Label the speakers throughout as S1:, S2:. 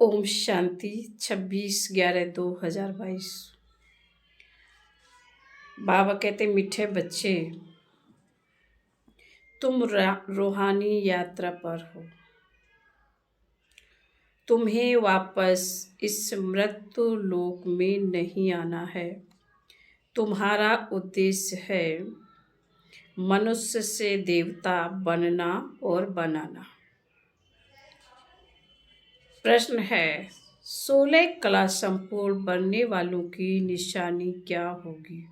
S1: ओम शांति 26/11/2022। बाबा कहते मीठे बच्चे, तुम रूहानी यात्रा पर हो। तुम्हें वापस इस मृत्यु लोक में नहीं आना है। तुम्हारा उद्देश्य है मनुष्य से देवता बनना और बनाना। प्रश्न है, 16 कला संपूर्ण बनने वालों की निशानी क्या होगी?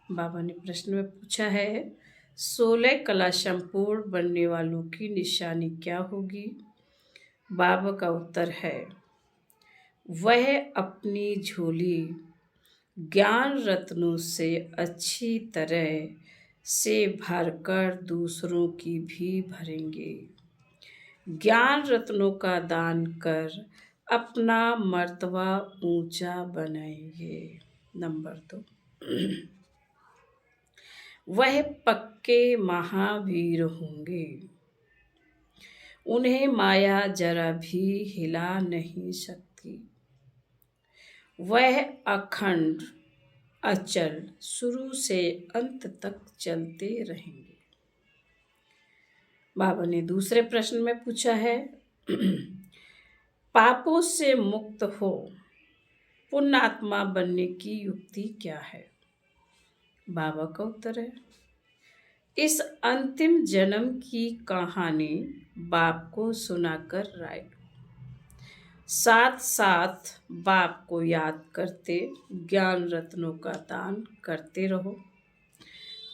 S1: बाबा ने प्रश्न में पूछा है, 16 कला संपूर्ण बनने वालों की निशानी क्या होगी? बाबा का उत्तर है, वह अपनी झोली ज्ञान रत्नों से अच्छी तरह से भरकर दूसरों की भी भरेंगे। ज्ञान रत्नों का दान कर अपना मर्तबा ऊंचा बनाएंगे। नंबर 2, वह पक्के महावीर होंगे। उन्हें माया जरा भी हिला नहीं सकती। वह अखंड अचल शुरू से अंत तक चलते रहेंगे। बाबा ने दूसरे प्रश्न में पूछा है, पापों से मुक्त हो पुण्यात्मा बनने की युक्ति क्या है? बाबा का उत्तर है, इस अंतिम जन्म की कहानी बाप को सुनाकर राय लो। साथ साथ बाप को याद करते ज्ञान रत्नों का दान करते रहो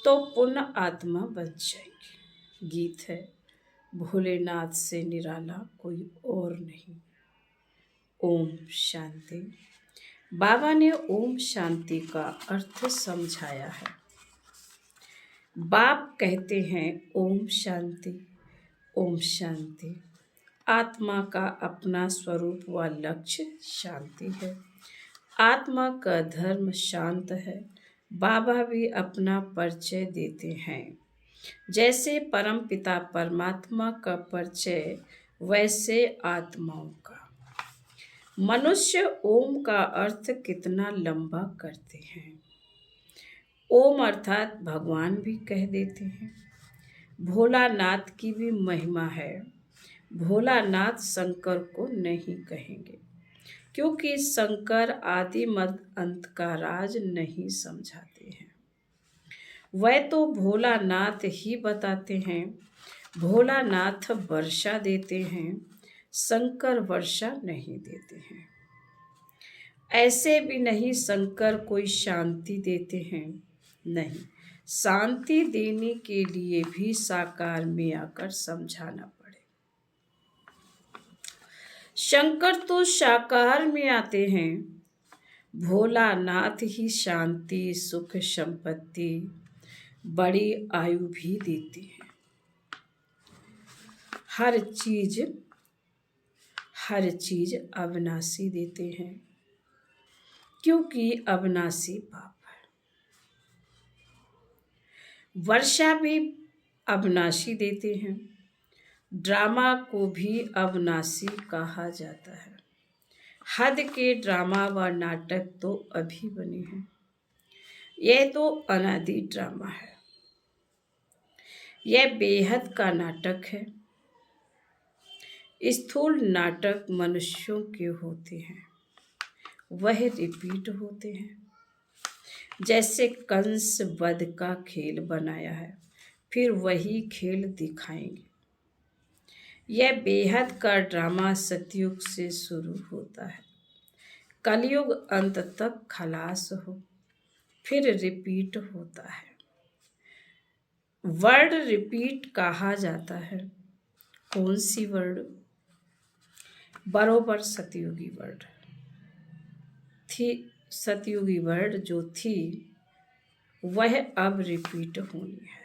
S1: तो पुण्य आत्मा बन जाएगी। गीत है, भोलेनाथ से निराला कोई और नहीं। ओम शांति। बाबा ने ओम शांति का अर्थ समझाया है। बाप कहते हैं ओम शांति, ओम शांति। आत्मा का अपना स्वरूप व लक्ष्य शांति है। आत्मा का धर्म शांत है। बाबा भी अपना परिचय देते हैं। जैसे परम पिता परमात्मा का परिचय, वैसे आत्माओं का। मनुष्य ओम का अर्थ कितना लंबा करते हैं। ओम अर्थात भगवान भी कह देते हैं। भोलानाथ की भी महिमा है। भोलानाथ शंकर को नहीं कहेंगे, क्योंकि शंकर आदि मध्य अंत का राज नहीं समझाते हैं। वह तो भोलानाथ ही बताते हैं। भोलानाथ वर्षा देते हैं, शंकर वर्षा नहीं देते हैं। ऐसे भी नहीं शंकर कोई शांति देते हैं, नहीं। शांति देने के लिए भी साकार में आकर समझाना पड़े। शंकर तो साकार में आते हैं। भोलानाथ ही शांति, सुख, संपत्ति, बड़ी आयु भी देते हैं। हर चीज अविनाशी देते हैं, क्योंकि अविनाशी बाप है। वर्षा भी अविनाशी देते हैं। ड्रामा को भी अविनाशी कहा जाता है। हद के ड्रामा व नाटक तो अभी बने हैं। यह तो अनादि ड्रामा है। यह बेहद का नाटक है। स्थूल नाटक मनुष्यों के होते हैं, वह रिपीट होते हैं। जैसे कंस वध का खेल बनाया है, फिर वही खेल दिखाएंगे। यह बेहद का ड्रामा सतयुग से शुरू होता है। कलयुग अंत तक खलास हो, फिर रिपीट होता है। वर्ड रिपीट कहा जाता है। कौन सी वर्ड? बरोबर सतयुगी वर्ड थी। सतयुगी वर्ड जो थी, वह अब रिपीट होनी है।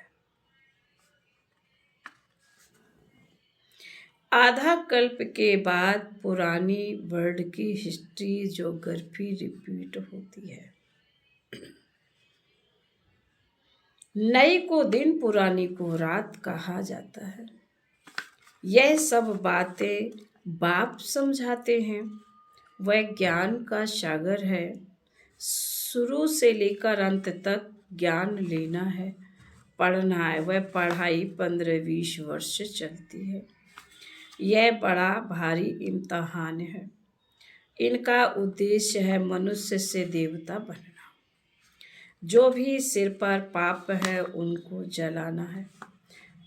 S1: आधा कल्प के बाद पुरानी वर्ल्ड की हिस्ट्री ज्योग्राफी रिपीट होती है। नई को दिन, पुरानी को रात कहा जाता है। यह सब बातें बाप समझाते हैं वह ज्ञान का सागर है, शुरू से लेकर अंत तक ज्ञान लेना है, पढ़ना है। वह पढ़ाई 15-20 वर्ष चलती है। यह बड़ा भारी इम्तहान है। इनका उद्देश्य है मनुष्य से देवता बनना। जो भी सिर पर पाप है उनको जलाना है।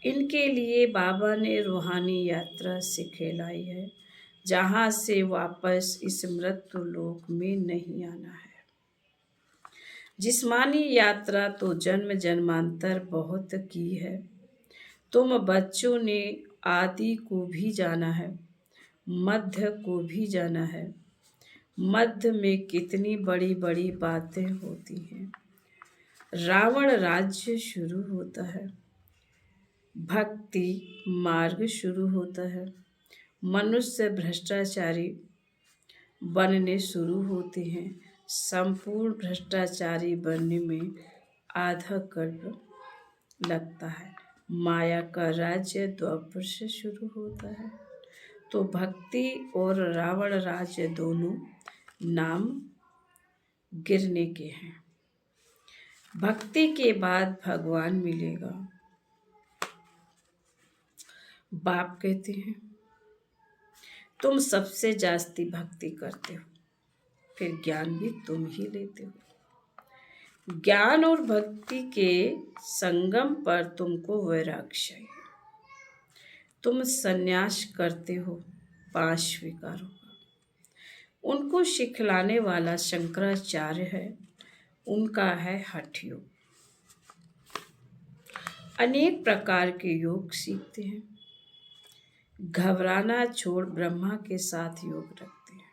S1: इनके लिए बाबा ने रूहानी यात्रा सिखलाई है, जहाँ से वापस इस मृत्यु लोक में नहीं आना है। जिस्मानी यात्रा तो जन्म जन्मांतर बहुत की है। तुम बच्चों ने आदि को भी जाना है, मध्य को भी जाना है। मध्य में कितनी बड़ी बड़ी बातें होती हैं। रावण राज्य शुरू होता है, भक्ति मार्ग शुरू होता है, मनुष्य भ्रष्टाचारी बनने शुरू होते हैं। संपूर्ण भ्रष्टाचारी बनने में आधा कल्प लगता है। माया का राज्य द्वापर से शुरू होता है। तो भक्ति और रावण राज्य दोनों नाम गिरने के हैं। भक्ति के बाद भगवान मिलेगा। बाप कहते हैं तुम सबसे जास्ती भक्ति करते हो, फिर ज्ञान भी तुम ही लेते हो। ज्ञान और भक्ति के संगम पर तुमको वैराग्य चाहिए। तुम संन्यास करते हो 5 विकारों का। उनको सिखलाने वाला शंकराचार्य है, उनका है हठ योग। अनेक प्रकार के योग सीखते हैं। घबराना छोड़ ब्रह्मा के साथ योग रखते हैं।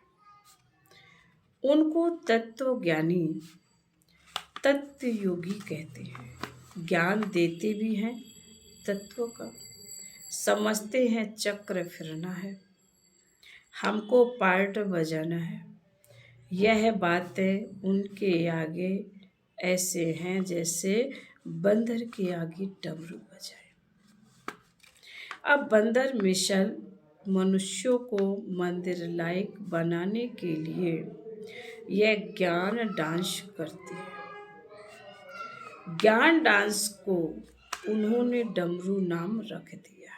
S1: उनको तत्व ज्ञानी, तत्व योगी कहते हैं। ज्ञान देते भी हैं तत्व का, समझते हैं चक्र फिरना है, हमको पार्ट बजाना है। यह बातें उनके आगे ऐसे हैं जैसे बंदर के आगे डमरू बजाए। अब बंदर मिशल मनुष्यों को मंदिर लायक बनाने के लिए यह ज्ञान डांस करते हैं। ज्ञान डांस को उन्होंने डमरू नाम रख दिया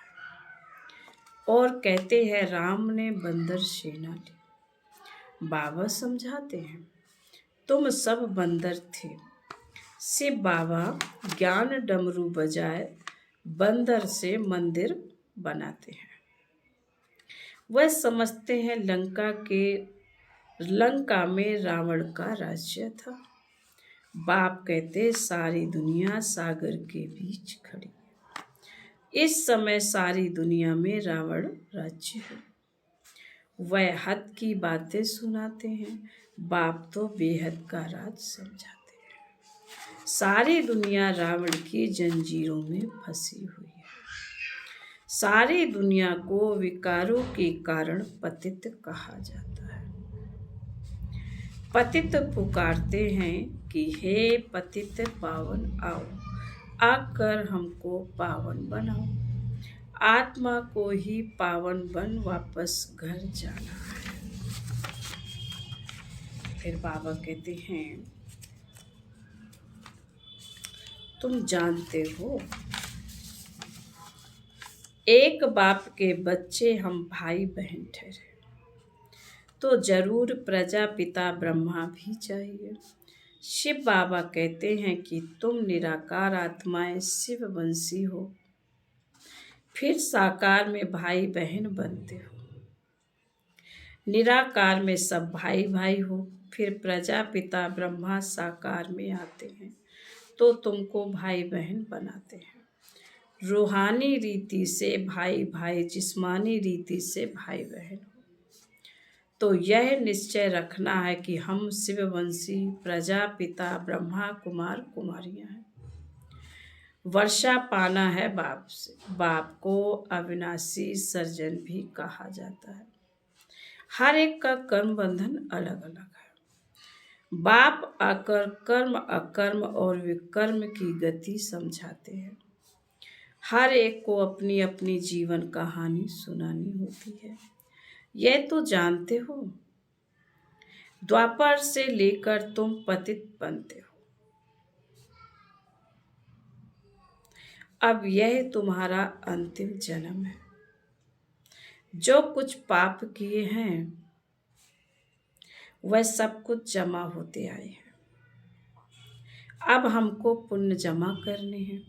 S1: और कहते हैं राम ने बंदर सेना ली। बाबा समझाते हैं तुम सब बंदर थे। शिव बाबा ज्ञान डमरू बजाए बंदर से मंदिर बनाते हैं। वह समझते हैं लंका में रावण का राज्य था। बाप कहते सारी दुनिया सागर के बीच खड़ी है। इस समय सारी दुनिया में रावण राज्य है। वह हद की बातें सुनाते हैं। बाप तो बेहद का राज समझाते हैं। सारी दुनिया रावण की जंजीरों में फंसी हुई है। सारी दुनिया को विकारों के कारण पतित कहा जाता है। पतित पुकारते हैं कि हे पतित पावन आओ, आकर हमको पावन बनाओ। आत्मा को ही पावन बन वापस घर जाना है। फिर बाबा कहते हैं तुम जानते हो एक बाप के बच्चे हम भाई बहन ठहरे तो जरूर प्रजापिता ब्रह्मा भी चाहिए। शिव बाबा कहते हैं कि तुम निराकार आत्माएं शिव वंशी हो, फिर साकार में भाई बहन बनते हो। निराकार में सब भाई भाई हो, फिर प्रजापिता ब्रह्मा साकार में आते हैं तो तुमको भाई बहन बनाते हैं। रूहानी रीति से भाई भाई, जिस्मानी रीति से भाई बहन हो। तो यह निश्चय रखना है कि हम शिववंशी प्रजापिता ब्रह्मा कुमार कुमारियां हैं। वर्षा पाना है बाप से। बाप को अविनाशी सर्जन भी कहा जाता है। हर एक का कर्म बंधन अलग अलग है। बाप आकर कर्म अकर्म और विकर्म की गति समझाते हैं। हर एक को अपनी अपनी जीवन कहानी सुनानी होती है। यह तो जानते हो, द्वापर से लेकर तुम पतित बनते हो। अब यह तुम्हारा अंतिम जन्म है। जो कुछ पाप किए हैं वह सब कुछ जमा होते आए हैं। अब हमको पुण्य जमा करने हैं।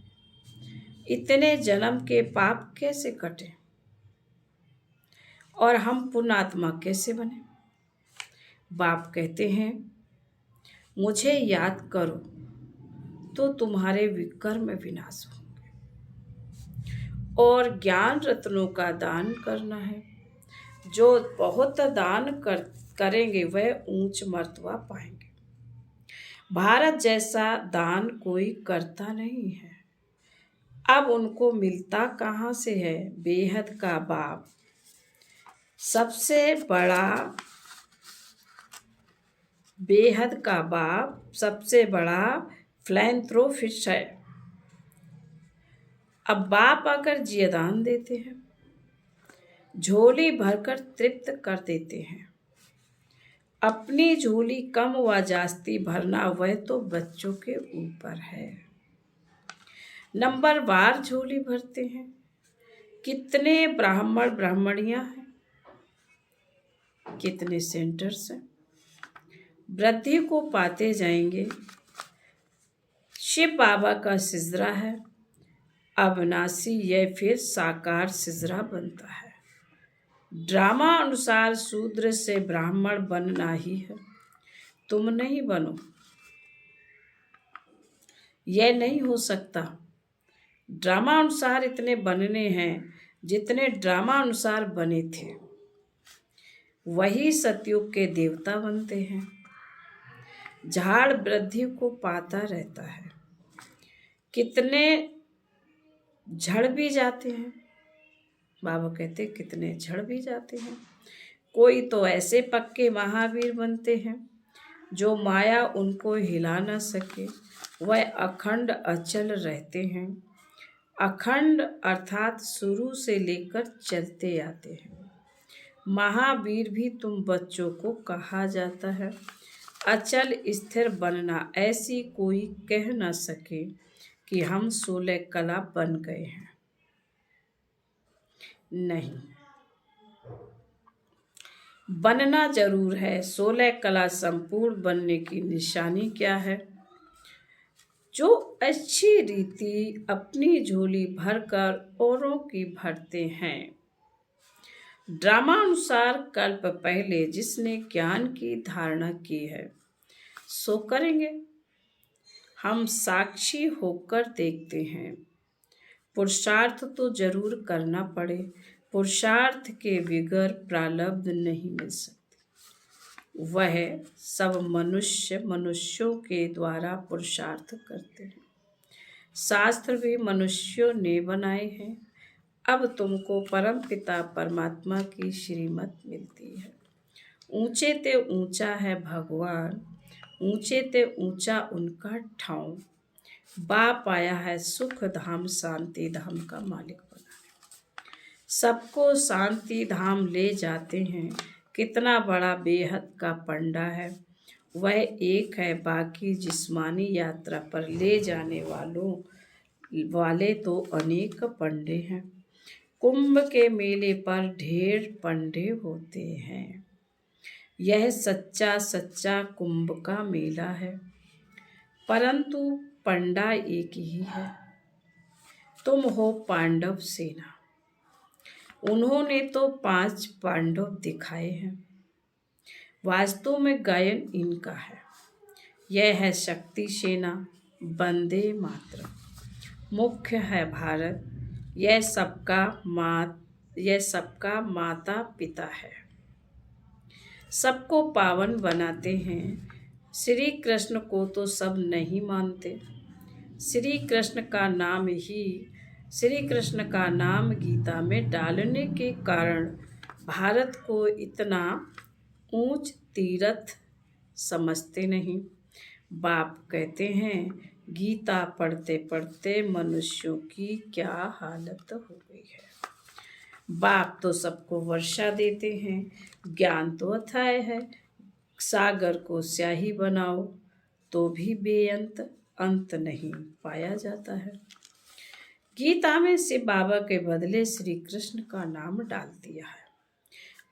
S1: इतने जन्म के पाप कैसे कटे और हम पुण्यात्मा कैसे बने? बाप कहते हैं, मुझे याद करो तो तुम्हारे विकर्म विनाश होंगे। और ज्ञान रत्नों का दान करना है। जो बहुत दान करेंगे वह ऊंच मर्तबा पाएंगे। भारत जैसा दान कोई करता नहीं है। अब उनको मिलता कहाँ से है? बेहद का बाप सबसे बड़ा, बेहद का बाप सबसे बड़ा फिलैंथ्रोपिस्ट है। अब बाप आकर जियदान देते हैं, झोली भरकर तृप्त कर देते हैं। अपनी झोली कम व जास्ती भरना वह तो बच्चों के ऊपर है। नंबरवार झोली भरते हैं। कितने ब्राह्मण ब्राह्मणियां हैं, कितने सेंटर्स हैं। वृद्धि को पाते जाएंगे। शिव बाबा का सिजरा है, अविनाशी यह फिर साकार सिजरा बनता है। ड्रामा अनुसार शूद्र से ब्राह्मण बनना ही है। तुम नहीं बनो, यह नहीं हो सकता। ड्रामा अनुसार इतने बनने हैं जितने ड्रामा अनुसार बने थे। वही सतयुग के देवता बनते हैं। झाड़ वृद्धि को पाता रहता है। कितने झड़ भी जाते हैं। बाबा कहते कितने झड़ भी जाते हैं। कोई तो ऐसे पक्के महावीर बनते हैं जो माया उनको हिला न सके। वह अखंड अचल रहते हैं। अखंड अर्थात शुरू से लेकर चलते आते हैं। महावीर भी तुम बच्चों को कहा जाता है। अचल स्थिर बनना ऐसी कोई कह न सके कि हम 16 कला बन गए हैं। नहीं, बनना जरूर है। 16 कला संपूर्ण बनने की निशानी क्या है? जो अच्छी रीति अपनी झोली भरकर औरों की भरते हैं। ड्रामानुसार कल्प पहले जिसने ज्ञान की धारणा की है सो करेंगे। हम साक्षी होकर देखते हैं। पुरुषार्थ तो जरूर करना पड़े। पुरुषार्थ के बगैर प्रारब्ध नहीं मिल सकती। वह सब मनुष्यों के द्वारा पुरुषार्थ करते हैं। शास्त्र भी मनुष्यों ने बनाए हैं। अब तुमको परम पिता परमात्मा की श्रीमत मिलती है। ऊंचे ते ऊंचा है भगवान, ऊंचे ते ऊंचा उनका ठाव। बाप आया है सुख धाम शांति धाम का मालिक बनाने। सबको शांति धाम ले जाते हैं। कितना बड़ा बेहद का पंडा है। वह एक है, बाकी जिस्मानी यात्रा पर ले जाने वाले तो अनेक पंडे हैं। कुंभ के मेले पर ढेर पंडे होते हैं। यह सच्चा सच्चा कुंभ का मेला है, परंतु पंडा एक ही है। तुम हो पांडव सेना। उन्होंने तो 5 पांडव दिखाए हैं। वास्तव में गायन इनका है। यह है शक्ति सेना, वंदे मातरम। मुख्य है भारत। यह सबका माता पिता है। सबको पावन बनाते हैं। श्री कृष्ण को तो सब नहीं मानते। श्री कृष्ण का नाम गीता में डालने के कारण भारत को इतना ऊंच तीर्थ समझते नहीं। बाप कहते हैं, गीता पढ़ते पढ़ते मनुष्यों की क्या हालत हो गई है। बाप तो सबको वर्षा देते हैं, ज्ञान तो अथाह है। सागर को स्याही बनाओ तो भी बेअंत अंत नहीं पाया जाता है। गीता में से बाबा के बदले श्री कृष्ण का नाम डाल दिया है।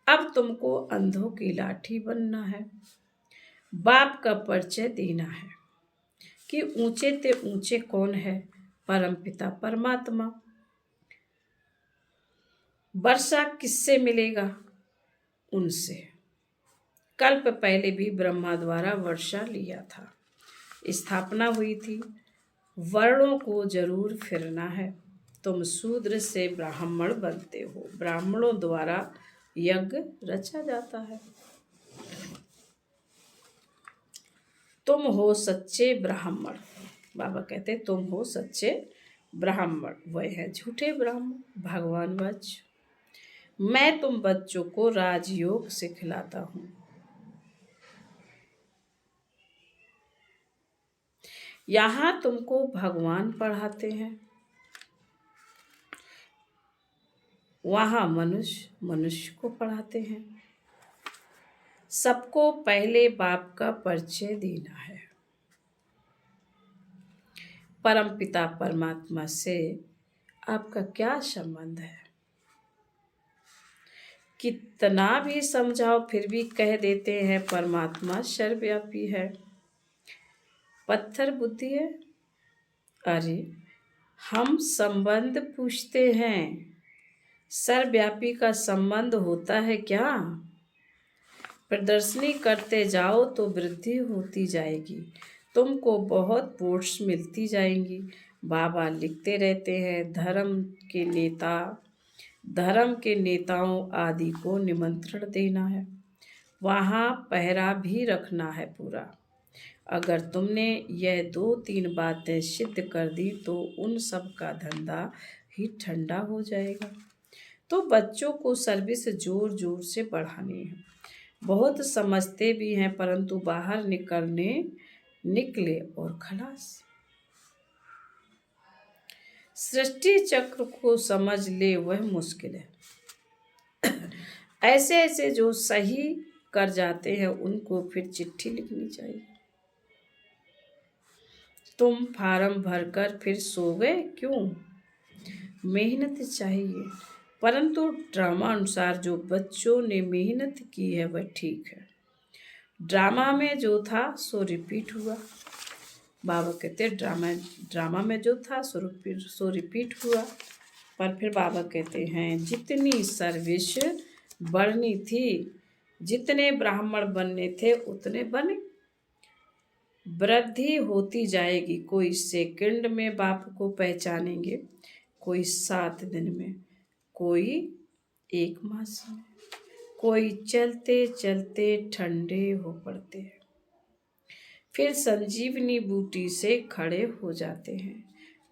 S1: अब तुमको अंधों की लाठी बनना है। बाप का परिचय देना है कि ऊंचे ते ऊंचे कौन है, परमपिता परमात्मा। वर्षा किससे मिलेगा? उनसे। कल्प पहले भी ब्रह्मा द्वारा वर्षा लिया था, स्थापना हुई थी। वर्णों को जरूर फिरना है। तुम शूद्र से ब्राह्मण बनते हो, ब्राह्मणों द्वारा यज्ञ रचा जाता है। तुम हो सच्चे ब्राह्मण। बाबा कहते तुम हो सच्चे ब्राह्मण, वह है झूठे ब्राह्मण। भगवान वच, मैं तुम बच्चों को राजयोग सिखलाता हूँ। यहाँ तुमको भगवान पढ़ाते हैं, वहाँ मनुष्य मनुष्य को पढ़ाते हैं। सबको पहले बाप का परिचय देना है। परम पिता परमात्मा से आपका क्या संबंध है? कितना भी समझाओ फिर भी कह देते हैं परमात्मा सर्वव्यापी है। पत्थर बुद्धि है। अरे हम संबंध पूछते हैं, सर्वव्यापी का संबंध होता है क्या? प्रदर्शनी करते जाओ तो वृद्धि होती जाएगी, तुमको बहुत पोस्ट मिलती जाएंगी। बाबा लिखते रहते हैं धर्म के नेताओं आदि को निमंत्रण देना है, वहाँ पहरा भी रखना है पूरा। अगर तुमने यह 2-3 बातें सिद्ध कर दी तो उन सब का धंधा ही ठंडा हो जाएगा। तो बच्चों को सर्विस जोर जोर से बढ़ानी है। बहुत समझते भी हैं परंतु बाहर निकले और खलास। सृष्टि चक्र को समझ ले वह मुश्किल है। ऐसे ऐसे जो सही कर जाते हैं उनको फिर चिट्ठी लिखनी चाहिए। तुम फार्म भरकर फिर सो गए क्यों? मेहनत चाहिए, परंतु ड्रामा अनुसार जो बच्चों ने मेहनत की है वह ठीक है। ड्रामा में जो था सो रिपीट हुआ। बाबा कहते ड्रामा में जो था सो रिपीट हुआ। पर फिर बाबा कहते हैं जितनी सर्विस बढ़नी थी, जितने ब्राह्मण बनने थे उतने बने। वृद्धि होती जाएगी। कोई सेकंड में बाप को पहचानेंगे, कोई 7 दिन में, कोई 1 मास में, कोई चलते चलते ठंडे हो पड़ते हैं, फिर संजीवनी बूटी से खड़े हो जाते हैं।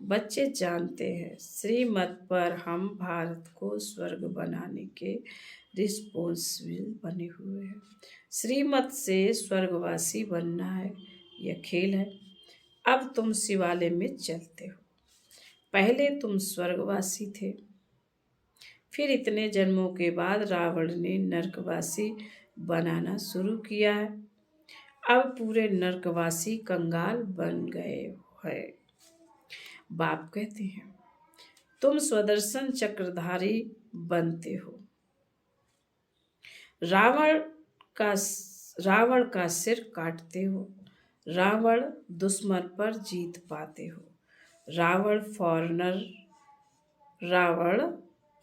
S1: बच्चे जानते हैं श्रीमत पर हम भारत को स्वर्ग बनाने के रिस्पॉन्सिबल बने हुए हैं। श्रीमत से स्वर्गवासी बनना है, यह खेल है। अब तुम शिवालय में चलते हो, पहले तुम स्वर्गवासी थे, फिर इतने जन्मों के बाद रावण ने नरकवासी बनाना शुरू किया है। अब पूरे नरकवासी कंगाल बन गए हैं। बाप कहते हैं तुम स्वदर्शन चक्रधारी बनते हो, रावण का सिर काटते हो, रावण दुश्मन पर जीत पाते हो। रावण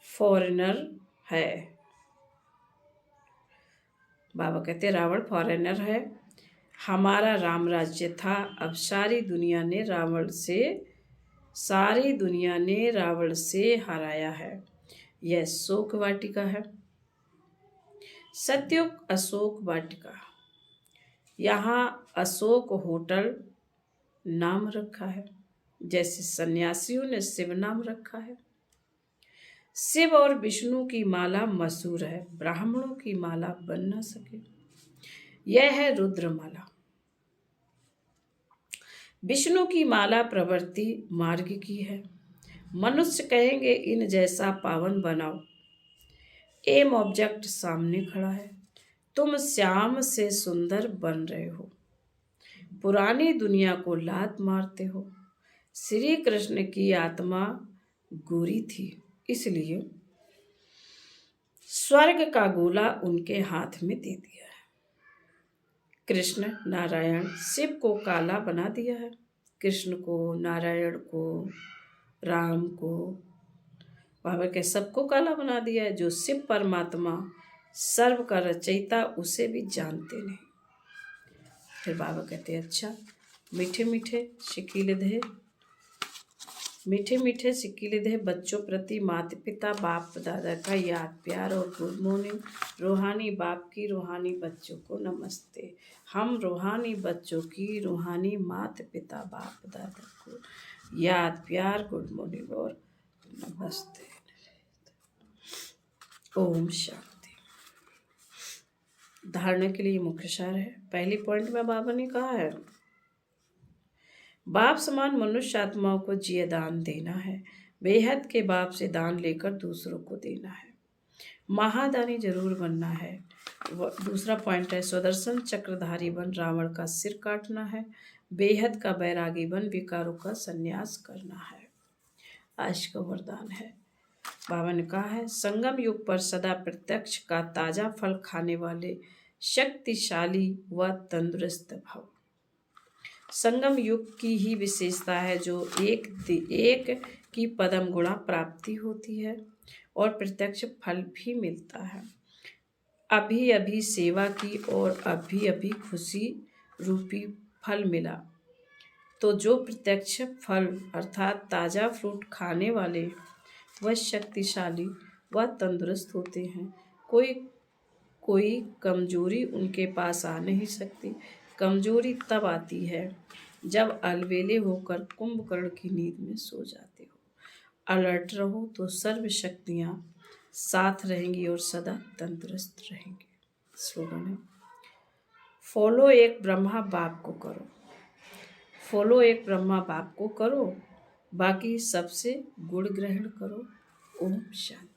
S1: फॉरेनर है। बाबा कहते रावण फॉरेनर है। हमारा राम राज्य था, अब सारी दुनिया ने रावण से हराया है। यह शोक वाटिका है, सत्युग अशोक वाटिका। यहाँ अशोक होटल नाम रखा है, जैसे सन्यासियों ने शिव नाम रखा है। शिव और विष्णु की माला मशहूर है, ब्राह्मणों की माला बन न सके। यह है रुद्रमाला। विष्णु की माला प्रवृत्ति मार्ग की है। मनुष्य कहेंगे इन जैसा पावन बनाओ, एम ऑब्जेक्ट सामने खड़ा है। तुम श्याम से सुंदर बन रहे हो, पुरानी दुनिया को लात मारते हो। श्री कृष्ण की आत्मा गोरी थी, इसलिए स्वर्ग का गोला उनके हाथ में दे दिया है। कृष्ण नारायण शिव को काला बना दिया है। कृष्ण को, नारायण को, राम को, बाबा के सबको काला बना दिया है। जो शिव परमात्मा सर्व का रचयिता उसे भी जानते नहीं। फिर बाबा कहते हैं अच्छा मीठे मीठे शिकीले दे, मीठे मीठे शिकीले दे बच्चों प्रति माता पिता बाप दादा का याद प्यार और गुड मॉर्निंग। रूहानी बाप की रूहानी बच्चों को नमस्ते। हम रूहानी बच्चों की रूहानी माता पिता बाप दादा को याद प्यार गुड मॉर्निंग और नमस्ते। ओम शांति। धारणा के लिए मुख्य सार है। पहली पॉइंट में बाबा ने कहा है बाप समान मनुष्य आत्माओं को जिये दान देना है। बेहद के बाप से दान लेकर दूसरों को देना है। महादानी जरूर बनना है। दूसरा पॉइंट है स्वदर्शन चक्रधारी बन रावण का सिर काटना है। बेहद का बैरागी बन विकारों का संन्यास करना है। आज का वरदान है बाबा ने कहा है संगम युग पर सदा प्रत्यक्ष का ताजा फल खाने वाले शक्तिशाली व तंदुरुस्त भव। संगम युग की ही विशेषता है जो एक की पदम गुणा प्राप्ति होती है और प्रत्यक्ष फल भी मिलता है। अभी अभी सेवा की और अभी अभी खुशी रूपी फल मिला। तो जो प्रत्यक्ष फल अर्थात ताजा फ्रूट खाने वाले वह शक्तिशाली व तंदुरुस्त होते हैं। कोई कमजोरी उनके पास आ नहीं सकती। कमजोरी तब आती है जब अलबेले होकर कुंभकर्ण की नींद में सो जाते हो। अलर्ट रहो तो सर्व शक्तियाँ साथ रहेंगी और सदा तंदुरुस्त रहेंगे। स्लोगन है फॉलो एक ब्रह्मा बाप को करो, फॉलो एक ब्रह्मा बाप को करो, बाकी सबसे गुण ग्रहण करो। ओम शांति।